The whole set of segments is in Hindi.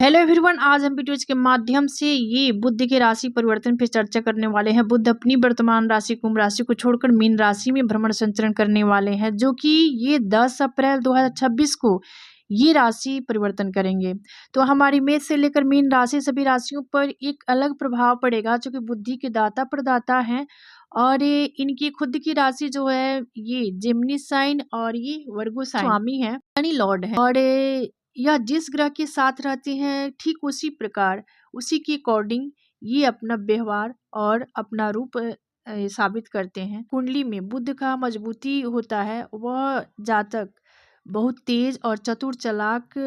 हेलो एवरीवन, आज हम वीडियोज के माध्यम से ये बुध के राशि परिवर्तन पे चर्चा करने वाले हैं। बुध अपनी वर्तमान राशि कुंभ राशि को छोड़कर मीन राशि में भ्रमण संचरण करने वाले हैं, जो कि ये 10 अप्रैल 2026 को ये राशि परिवर्तन करेंगे। तो हमारी मेष से लेकर मीन राशि सभी राशियों पर एक अलग प्रभाव पड़ेगा, जो कि बुद्धि के दाता प्रदाता हैं। और ये इनकी खुद की राशि जो है ये जेमिनी साइन और ये वर्गो साइन स्वामी है यानी लॉर्ड है। और या जिस ग्रह के साथ रहते हैं ठीक उसी प्रकार उसी के अकॉर्डिंग ये अपना व्यवहार और अपना रूप साबित करते हैं। कुंडली में बुध का मजबूती होता है, वह जातक बहुत तेज और चतुर चालाक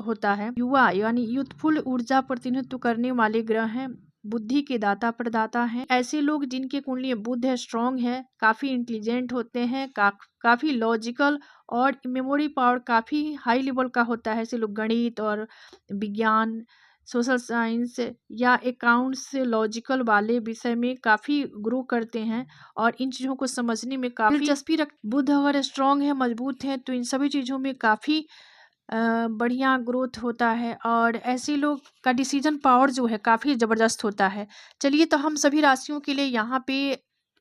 होता है। युवा यानी यूथफुल ऊर्जा प्रतिनिधित्व करने वाले ग्रह हैं, बुद्धि के दाता प्रदाता हैं। ऐसे लोग जिनके कुंडली में बुध है स्ट्रांग है, काफी इंटेलिजेंट होते हैं, काफी लॉजिकल और मेमोरी पावर काफी हाई लेवल का होता है। ऐसे लोग गणित और विज्ञान, सोशल साइंस या अकाउंट्स लॉजिकल वाले विषय में काफी ग्रो करते हैं और इन चीजों को समझने में काफी दिलचस्पी रख। बुध अगर स्ट्रांग है, मजबूत है, तो इन सभी चीजों में काफी बढ़िया ग्रोथ होता है और ऐसे लोग का डिसीजन पावर जो है काफ़ी ज़बरदस्त होता है। चलिए, तो हम सभी राशियों के लिए यहाँ पे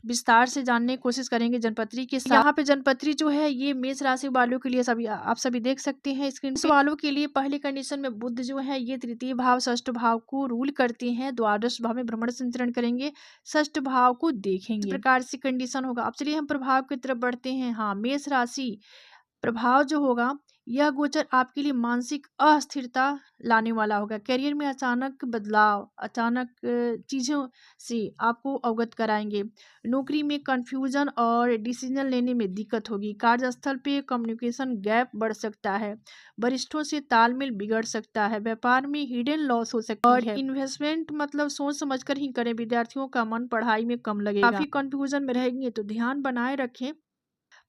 विस्तार से जानने की कोशिश करेंगे जनपत्री के साथ। यहाँ पे जनपत्री जो है ये मेष राशि वालों के लिए सभी आप सभी देख सकते हैं स्क्रीन पे। वालों के लिए पहले कंडीशन में बुध जो है ये तृतीय भाव षष्ठ भाव को रूल करते हैं, द्वादश भाव में भ्रमण संचरण करेंगे, षष्ठ भाव को देखेंगे। इस प्रकार से कंडीशन होगा। अब चलिए हम प्रभाव की तरफ बढ़ते हैं। हाँ, मेष राशि प्रभाव जो होगा यह गोचर आपके लिए मानसिक अस्थिरता लाने वाला होगा। करियर में अचानक बदलाव, अचानक चीज़ों से आपको अवगत कराएंगे। नौकरी में कंफ्यूजन और डिसीजन लेने में दिक्कत होगी। कार्यस्थल पे कम्युनिकेशन गैप बढ़ सकता है। वरिष्ठों से तालमेल बिगड़ सकता है। व्यापार में हिडन लॉस हो सकती है। और इन्वेस्टमेंट मतलब सोच समझ कर ही करें। विद्यार्थियों का मन पढ़ाई में कम लगेगा। काफ़ी कंफ्यूजन में रहेंगे, तो ध्यान बनाए रखें।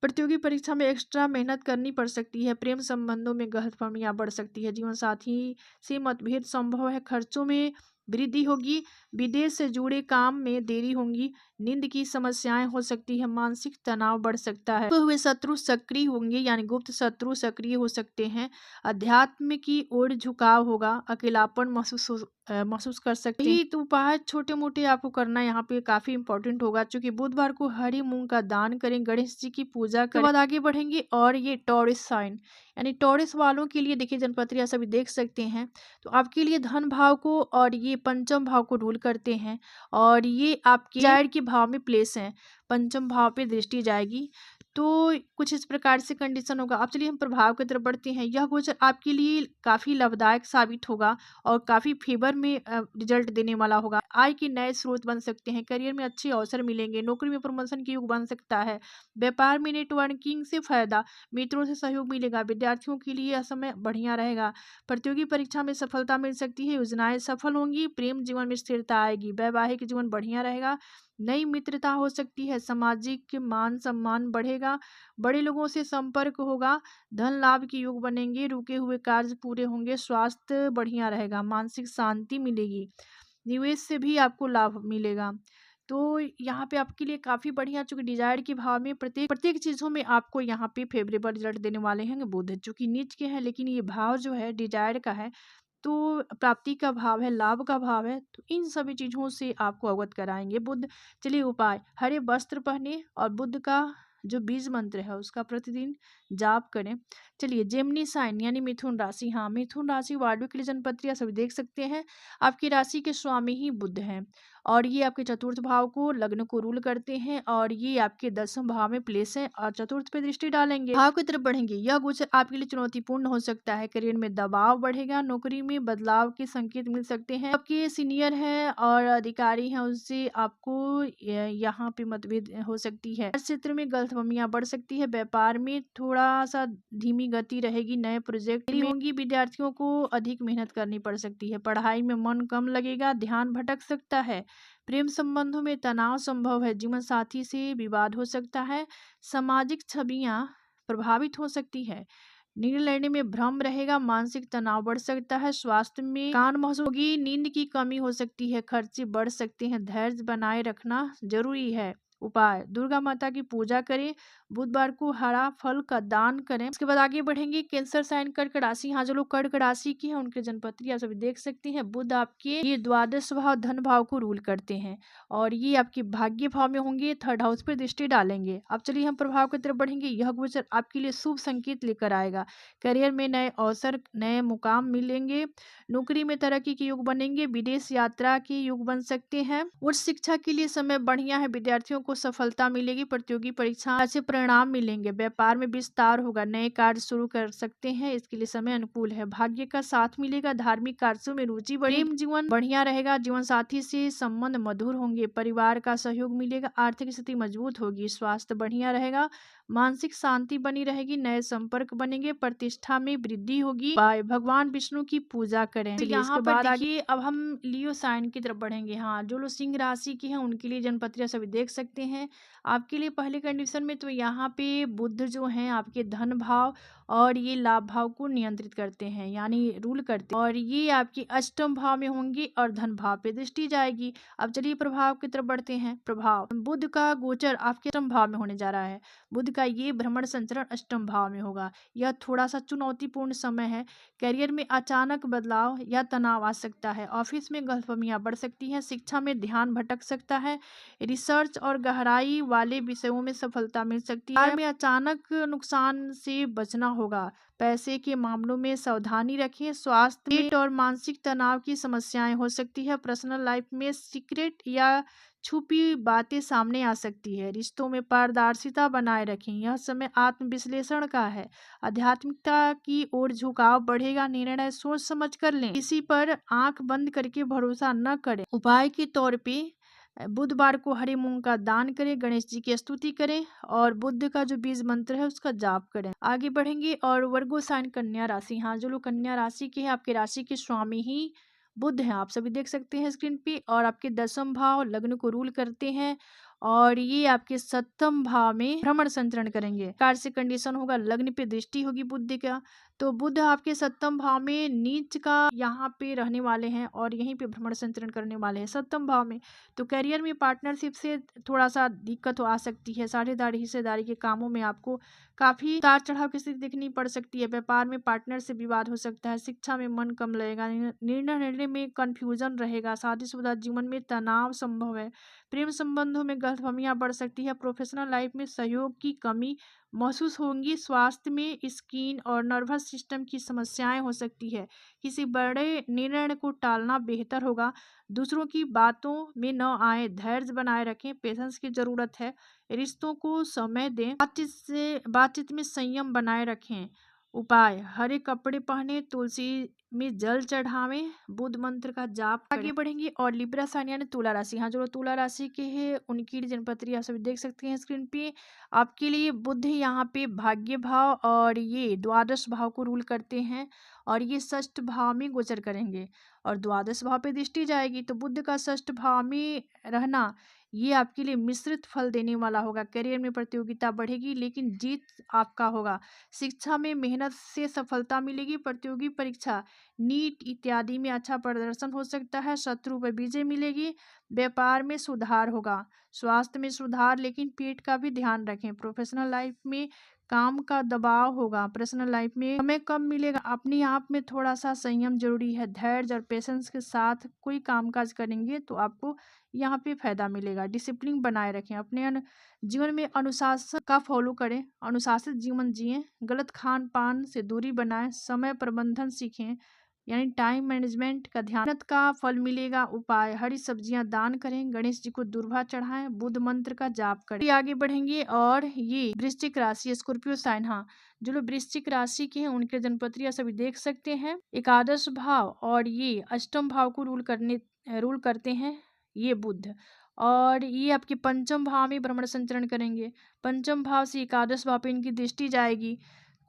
प्रतियोगी परीक्षा में एक्स्ट्रा मेहनत करनी पड़ सकती है। प्रेम संबंधों में गलतफहमियां बढ़ सकती है। जीवन साथी से मतभेद संभव है। खर्चों में वृद्धि होगी। विदेश से जुड़े काम में देरी होगी। नींद की समस्याएं हो सकती है। मानसिक तनाव बढ़ सकता है। हुए शत्रु सक्रिय होंगे, यानी गुप्त शत्रु सक्रिय हो सकते हैं। अध्यात्म की ओर झुकाव होगा। अकेलापन महसूस कर सकते हैं। तो उपाय छोटे मोटे आपको करना यहाँ पे काफी इंपॉर्टेंट होगा। क्योंकि बुधवार को हरी मूंग का दान करें, गणेश जी की पूजा करें। बाद आगे बढ़ेंगे और ये टॉरस साइन यानी टॉरस वालों के लिए देखिए जनपत्री सभी देख सकते हैं, तो आपके लिए धन भाव को और ये पंचम भाव को रूल करते हैं और ये आपके जायर के भाव में प्लेस हैं। पंचम भाव पे दृष्टि जाएगी, तो कुछ इस प्रकार से कंडीशन होगा। अब चलिए हम प्रभाव की तरफ बढ़ते हैं। यह गोचर आपके लिए काफी लाभदायक साबित होगा और काफी फेवर में रिजल्ट देने वाला होगा। आय के नए स्रोत बन सकते हैं। करियर में अच्छे अवसर मिलेंगे। नौकरी में प्रमोशन की योग बन सकता है। व्यापार में नेटवर्किंग से फायदा, मित्रों से सहयोग मिलेगा। विद्यार्थियों के लिए यह समय बढ़िया रहेगा। प्रतियोगी परीक्षा में सफलता मिल सकती है। योजनाएं सफल होंगी। प्रेम जीवन में स्थिरता आएगी। वैवाहिक जीवन बढ़िया रहेगा। नई मित्रता हो सकती है। सामाजिक मान सम्मान बढ़ेगा। बड़े लोगों से संपर्क होगा। धन लाभ के योग बनेंगे। रुके हुए कार्य पूरे होंगे। स्वास्थ्य बढ़िया रहेगा। मानसिक शांति मिलेगी। निवेश से भी आपको लाभ मिलेगा। तो यहाँ पे आपके लिए काफी बढ़िया, चूंकि डिजायर के भाव में प्रत्येक चीजों में आपको यहाँ पे फेवरेबल रिजल्ट देने वाले हैं बुध। चूंकि नीच के हैं, लेकिन ये भाव जो है डिजायर का है, तो प्राप्ति का भाव है, लाभ का भाव है, तो इन सभी चीज़ों से आपको अवगत कराएंगे बुध। चलिए उपाय, हरे वस्त्र पहने और बुध का जो बीज मंत्र है उसका प्रतिदिन जाप करें। चलिए जेमिनी साइन यानी मिथुन राशि। हाँ, मिथुन राशि वालों के लिए जनपत्रियां सभी देख सकते हैं। आपकी राशि के स्वामी ही बुध हैं और ये आपके चतुर्थ भाव को, लग्न को रूल करते हैं और ये आपके 10वें भाव में प्लेस है और चतुर्थ पे दृष्टि डालेंगे। भाव की तरफ बढ़ेंगे। यह गोचर आपके लिए चुनौतीपूर्ण हो सकता है। करियर में दबाव बढ़ेगा। नौकरी में बदलाव के संकेत मिल सकते हैं। आपके सीनियर हैं और अधिकारी हैं, उनसे आपको यहाँ पे मतभेद हो सकती है। क्षेत्र में गलतफहमियां बढ़ सकती है। व्यापार में थोड़ा सा धीमी गति रहेगी। नए प्रोजेक्ट होंगी। विद्यार्थियों को अधिक मेहनत करनी पड़ सकती है। पढ़ाई में मन कम लगेगा। ध्यान भटक सकता है। प्रेम संबंधों में तनाव संभव है। जीवन साथी से विवाद हो सकता है। सामाजिक छवियां प्रभावित हो सकती है। निर्णय लेने में भ्रम रहेगा। मानसिक तनाव बढ़ सकता है। स्वास्थ्य में कान महसूस होगी। नींद की कमी हो सकती है। खर्चे बढ़ सकते हैं। धैर्य बनाए रखना जरूरी है। उपाय: दुर्गा माता की पूजा करें, बुधवार को हरा फल का दान करें। इसके बाद आगे बढ़ेंगे। कैंसर साइन, कर्क राशि। हाँ, जो लोग कर्क राशि की है उनके जन्मपत्री आप सभी देख सकते हैं। बुध आपके ये द्वादश भाव धन भाव को रूल करते हैं और ये आपके भाग्य भाव में होंगे, थर्ड हाउस पर दृष्टि डालेंगे। अब चलिए हम प्रभाव की तरफ बढ़ेंगे। यह गोचर आपके लिए शुभ संकेत लेकर आएगा। करियर में नए अवसर, नए मुकाम मिलेंगे, नौकरी में तरक्की के योग बनेंगे, विदेश यात्रा के योग बन सकते हैं। उच्च शिक्षा के लिए समय बढ़िया है, विद्यार्थियों को सफलता मिलेगी, प्रतियोगी परीक्षा अच्छे परिणाम मिलेंगे, व्यापार में विस्तार होगा, नए कार्य शुरू कर सकते हैं, इसके लिए समय अनुकूल है, भाग्य का साथ मिलेगा, धार्मिक कार्यों में रुचि बढ़ेगी, प्रेम जीवन बढ़िया रहेगा, जीवन साथी से संबंध मधुर होंगे, परिवार का सहयोग मिलेगा, आर्थिक स्थिति मजबूत होगी, स्वास्थ्य बढ़िया रहेगा, मानसिक शांति बनी रहेगी, नए संपर्क बनेंगे, प्रतिष्ठा में वृद्धि होगी। भगवान विष्णु की पूजा करें। तो यहाँ पर देखिए अब हम लियो साइन की तरफ बढ़ेंगे। हाँ, जो लोग सिंह राशि के हैं उनके लिए जन्मपत्रियां सभी देख सकते हैं। आपके लिए पहले कंडीशन में तो यहाँ पे बुध जो है आपके धन भाव और ये लाभ भाव को नियंत्रित करते हैं, यानी रूल करते हैं, और ये आपके अष्टम भाव में होंगे और धन भाव पे दृष्टि जाएगी। अब चलिए प्रभाव की तरफ बढ़ते हैं। प्रभाव: बुध का गोचर आपके अष्टम भाव में होने जा रहा है। बुध का ये भ्रमण संचरण अष्टम भाव में होगा। यह थोड़ा सा चुनौतीपूर्ण समय है। करियर में अचानक बदलाव या तनाव आ सकता है, ऑफिस में गलतफहमियां बढ़ सकती हैं, शिक्षा में ध्यान भटक सकता है, रिसर्च और गहराई वाले विषयों में सफलता मिल सकती है, में अचानक नुकसान से बचना होगा, पैसे के मामलों में सावधानी रखें, स्वास्थ्य में और मानसिक तनाव की समस्याएं हो सकती है, पर्सनल लाइफ में सीक्रेट या छुपी बातें सामने आ सकती है, रिश्तों में पारदर्शिता बनाए रखें, यह समय आत्मविश्लेषण का है, आध्यात्मिकता की ओर झुकाव बढ़ेगा, निर्णय सोच समझ कर लें, किसी पर आंख बंद करके भरोसा न करें। उपाय के तौर पे बुधवार को हरे मूंग का दान करें, गणेश जी की स्तुति करें और बुद्ध का जो बीज मंत्र है उसका जाप करें। आगे बढ़ेंगे और वर्गो साइन, कन्या राशि। हाँ, जो लोग कन्या राशि के हैं आपके राशि के स्वामी ही बुध हैं, आप सभी देख सकते हैं स्क्रीन पे, और आपके दसम भाव लग्न को रूल करते हैं और ये आपके सप्तम भाव में भ्रमण संचरण करेंगे। कार से कंडीशन होगा, लग्न पे दृष्टि होगी बुध का, तो बुध आपके सप्तम भाव में नीच का यहाँ पे रहने वाले हैं और यहीं पे भ्रमण संचरण करने वाले हैं सप्तम भाव में। तो करियर में पार्टनरशिप से थोड़ा सा दिक्कत आ सकती है, साझेदारी हिस्सेदारी के कामों में आपको काफी उतार चढ़ाव की स्थिति देखनी पड़ सकती है, व्यापार में पार्टनर से विवाद हो सकता है, शिक्षा में मन कम लगेगा, निर्णय लेने में कंफ्यूजन रहेगा, शादीशुदा जीवन में तनाव संभव है, प्रेम संबंधों में गलतफहमियां बढ़ सकती है, प्रोफेशनल लाइफ में सहयोग की कमी महसूस होंगी, स्वास्थ्य में स्किन और नर्वस सिस्टम की समस्याएं हो सकती है, किसी बड़े निर्णय को टालना बेहतर होगा, दूसरों की बातों में न आए, धैर्य बनाए रखें, पेशेंस की जरूरत है, रिश्तों को समय दें, बातचीत में संयम बनाए रखें। उपाय: हरे कपड़े पहने, तुलसी में जल चढ़ावें, बुध मंत्र का जाप करें। आगे बढ़ेंगे और लिब्रा साइन यानी तुला राशि। हाँ, जो तुला राशि के हैं उनकी जन्मपत्री आप सभी देख सकते हैं स्क्रीन पे। आपके लिए बुध यहाँ पे भाग्य भाव और ये द्वादश भाव को रूल करते हैं और ये षष्ठ भाव में गोचर करेंगे और द्वादश भाव पे दृष्टि जाएगी, तो बुध का षष्ठ भाव में रहना ये आपके लिए मिश्रित फल देने वाला होगा। करियर में प्रतियोगिता बढ़ेगी लेकिन जीत आपका होगा, शिक्षा में मेहनत से सफलता मिलेगी, प्रतियोगी परीक्षा नीट इत्यादि में अच्छा प्रदर्शन हो सकता है, शत्रु पर विजय मिलेगी, व्यापार में सुधार होगा, स्वास्थ्य में सुधार लेकिन पेट का भी ध्यान रखें, प्रोफेशनल लाइफ में काम का दबाव होगा, पर्सनल लाइफ में समय कम मिलेगा, अपने आप में थोड़ा सा संयम जरूरी है, धैर्य और पेशेंस के साथ कोई कामकाज करेंगे तो आपको यहाँ पे फायदा मिलेगा, डिसिप्लिन बनाए रखें, अपने जीवन में अनुशासन का फॉलो करें, अनुशासित जीवन जिएं, गलत खान पान से दूरी बनाएं, समय प्रबंधन सीखें यानी टाइम मैनेजमेंट का ध्यान, मेहनत का फल मिलेगा। उपाय: हरी सब्जियां दान करें, गणेश जी को दुर्वा चढ़ाएं, बुध मंत्र का जाप करें। आगे बढ़ेंगे और ये वृश्चिक राशि स्कॉर्पियो साइन। हाँ, जो लोग वृश्चिक राशि के हैं उनके जन्मपत्री सभी देख सकते हैं, एकादश भाव और ये अष्टम भाव को रूल करते हैं ये बुध, और ये आपके पंचम भाव में भ्रमण संचरण करेंगे, पंचम भाव से एकादश भाव पे इनकी दृष्टि जाएगी,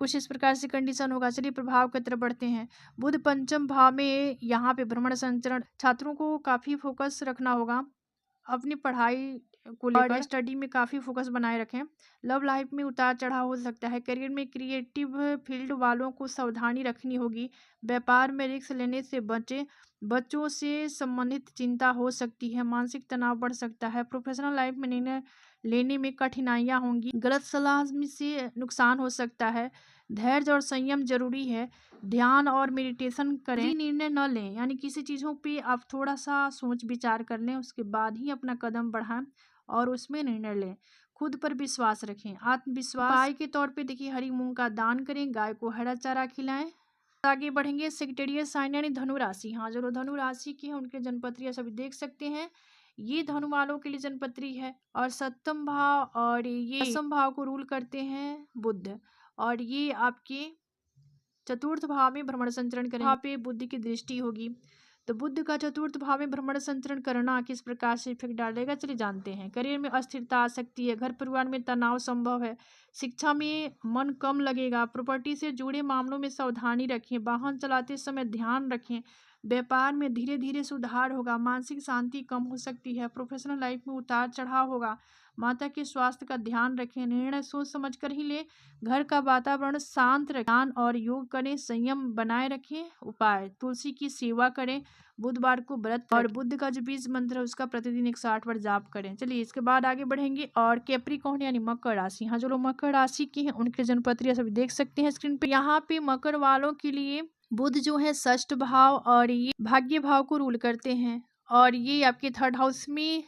कुछ इस प्रकार से कंडीशन होगा। चलिए प्रभाव की तरफ बढ़ते हैं। बुध पंचम भाव में यहाँ पे भ्रमण संचरण, छात्रों को काफी फोकस रखना होगा, अपनी पढ़ाई को लेकर स्टडी में काफी फोकस बनाए रखें, लव लाइफ में उतार चढ़ाव हो सकता है, करियर में क्रिएटिव फील्ड वालों को सावधानी रखनी होगी, व्यापार में रिस्क लेने से बचें, बच्चों से संबंधित चिंता हो सकती है, मानसिक तनाव बढ़ सकता है, प्रोफेशनल लाइफ में निर्णय लेने में कठिनाइयाँ होंगी, गलत सलाह से नुकसान हो सकता है, धैर्य और संयम जरूरी है, ध्यान और मेडिटेशन करें, निर्णय न लें, यानी किसी चीज़ों पे आप थोड़ा सा सोच विचार कर लें, उसके बाद ही अपना कदम बढ़ाएं और उसमें निर्णय लें। खुद पर विश्वास रखें, आत्मविश्वास उपाय के तौर पे देखिए हरी मूंग का दान करें, गाय को हरा चारा खिलाएं। आगे बढ़ेंगे सेक्रेटेरियल साइन यानी धनु राशि। हाँ, जो धनु राशि की है उनके जनपत्रियां सभी देख सकते हैं। ये धनु वालों के लिए जनपत्री है और सप्तम भाव और ये दसम भाव को रूल करते हैं बुध, और ये आपके चतुर्थ भाव में भ्रमण संचरण करें, वहाँ पे बुध की दृष्टि होगी। तो बुध का चतुर्थ भाव में भ्रमण संचरण करना किस प्रकार से इफेक्ट डालेगा, चलिए जानते हैं। करियर में अस्थिरता आ सकती है, घर परिवार में तनाव संभव है, शिक्षा में मन कम लगेगा, प्रॉपर्टी से जुड़े मामलों में सावधानी रखें, वाहन चलाते समय ध्यान रखें, व्यापार में धीरे धीरे सुधार होगा, मानसिक शांति कम हो सकती है, प्रोफेशनल लाइफ में उतार चढ़ाव होगा, माता के स्वास्थ्य का ध्यान रखें, निर्णय सोच समझ कर ही लें, घर का वातावरण शांत रखें, ध्यान और योग करें, संयम बनाए रखें। उपाय, तुलसी की सेवा करें, बुधवार को व्रत और बुध का जो बीज मंत्र है उसका प्रतिदिन 160 बार जाप करें। चलिए इसके बाद आगे बढ़ेंगे। और कैप्रिकॉर्न यानी मकर राशि। हाँ, जो लोग मकर राशि की हैं उनके जनपत्रियां सभी देख सकते हैं स्क्रीन पे। यहाँ पे मकर वालों के लिए बुध जो है षष्ठ भाव और ये भाग्य भाव को रूल करते हैं, और ये आपके थर्ड हाउस में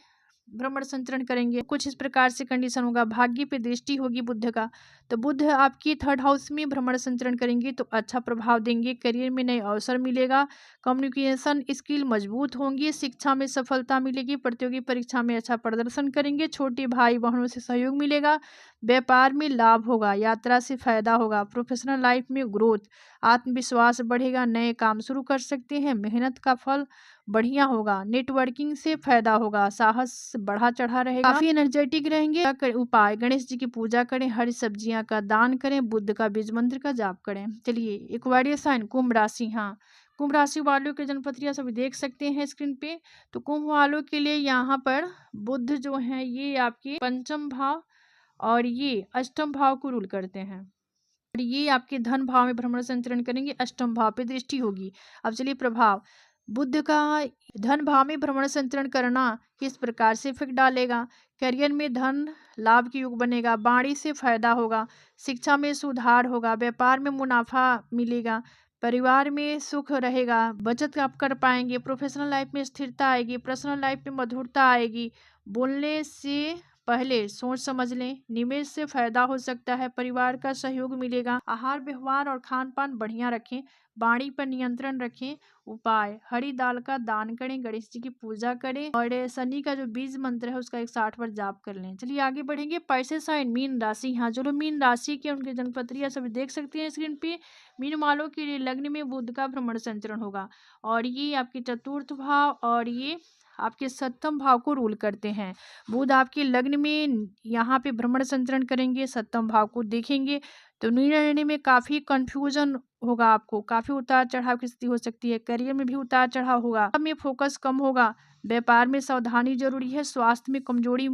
भ्रमण संचरण करेंगे। कुछ इस प्रकार से कंडीशन होगा, भाग्य पे दृष्टि होगी बुध का, तो बुध आपकी थर्ड हाउस में भ्रमण संचरण करेंगे तो अच्छा प्रभाव देंगे, करियर में नए अवसर मिलेगा, कम्युनिकेशन स्किल मजबूत होंगी, शिक्षा में सफलता मिलेगी, प्रतियोगी परीक्षा में अच्छा प्रदर्शन करेंगे, छोटे भाई बहनों से सहयोग मिलेगा, व्यापार में लाभ होगा, यात्रा से फायदा होगा, प्रोफेशनल लाइफ में ग्रोथ, आत्मविश्वास बढ़ेगा, नए काम शुरू कर सकते हैं, मेहनत का फल बढ़िया होगा, नेटवर्किंग से फायदा होगा, साहस बढ़ा चढ़ा रहेगा, काफी एनर्जेटिक रहेंगे। उपाय, गणेश जी की पूजा करें, हरी सब्जियां का दान करें, बुद्ध का बीज मंत्र का जाप करें। चलिए इक्वारियल साइन कुंभ राशि। हाँ, कुंभ राशि वालों के जनपत्रियां सभी देख सकते हैं स्क्रीन पे। तो कुंभ वालों के लिए यहाँ पर बुध जो है ये आपके पंचम भाव और ये अष्टम भाव को रूल करते हैं, और ये आपके धन भाव में भ्रमण संचरण करेंगे, अष्टम भाव पे दृष्टि होगी। अब चलिए प्रभाव, बुध का धन भाव में भ्रमण संचरण करना किस प्रकार से इफेक्ट डालेगा। करियर में धन लाभ के योग बनेगा, वाणी से फायदा होगा, शिक्षा में सुधार होगा, व्यापार में मुनाफा मिलेगा, परिवार में सुख रहेगा, बचत आप कर पाएंगे, प्रोफेशनल लाइफ में स्थिरता आएगी, पर्सनल लाइफ में मधुरता आएगी, बोलने से पहले सोच समझ लें, निवेश से फायदा हो सकता है, परिवार का सहयोग मिलेगा, आहार व्यवहार और खान पान बढ़िया रखें, वाणी पर नियंत्रण रखें। उपाय, हरी दाल का दान करें, गणेश जी की पूजा करें और शनि का जो बीज मंत्र है उसका 160 बार जाप कर लें। चलिए आगे बढ़ेंगे। पैसे साइन मीन राशि। हाँ, जो लोग मीन राशि के उनके जनपत्रियां सभी देख सकते हैं स्क्रीन पे। मीन वालों के लिए लग्न में बुध का भ्रमण संचरण होगा, और ये आपके चतुर्थ भाव और ये आपके सप्तम भाव को रूल करते हैं। बुध आपके लग्न में यहाँ पे भ्रमण संचरण करेंगे, सप्तम भाव को देखेंगे, तो निर्णय लेने में काफी कंफ्यूजन होगा, आपको काफी उतार चढ़ाव की स्थिति हो सकती है, करियर में भी उतार चढ़ाव होगा, में फोकस कम होगा, व्यापार में सावधानी जरूरी है, स्वास्थ्य में कमजोरी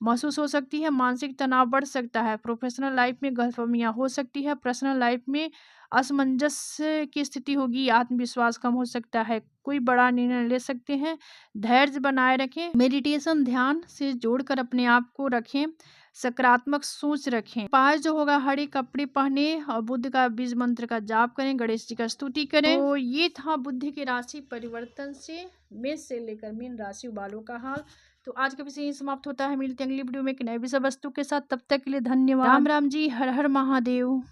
महसूस हो सकती है, मानसिक तनाव बढ़ सकता है, प्रोफेशनल लाइफ में गलतफहमियां हो सकती है, पर्सनल लाइफ में असमंजस की स्थिति होगी, आत्मविश्वास कम हो सकता है, कोई बड़ा निर्णय ले सकते हैं, धैर्य बनाए रखें, मेडिटेशन ध्यान से जोड़कर अपने आप को रखें, सकारात्मक सोच रखें। उपाय जो होगा, हरे कपड़े पहने और बुद्ध का बीज मंत्र का जाप करें, गणेश जी का स्तुति करें। तो ये था बुद्ध की राशि परिवर्तन से मेष से लेकर मीन राशि वालों का हाल। तो आज का विषय यही समाप्त होता है, मिलते हैं अगली वीडियो में एक नए विषय वस्तु के साथ, तब तक के लिए धन्यवाद। राम राम जी, हर हर महादेव।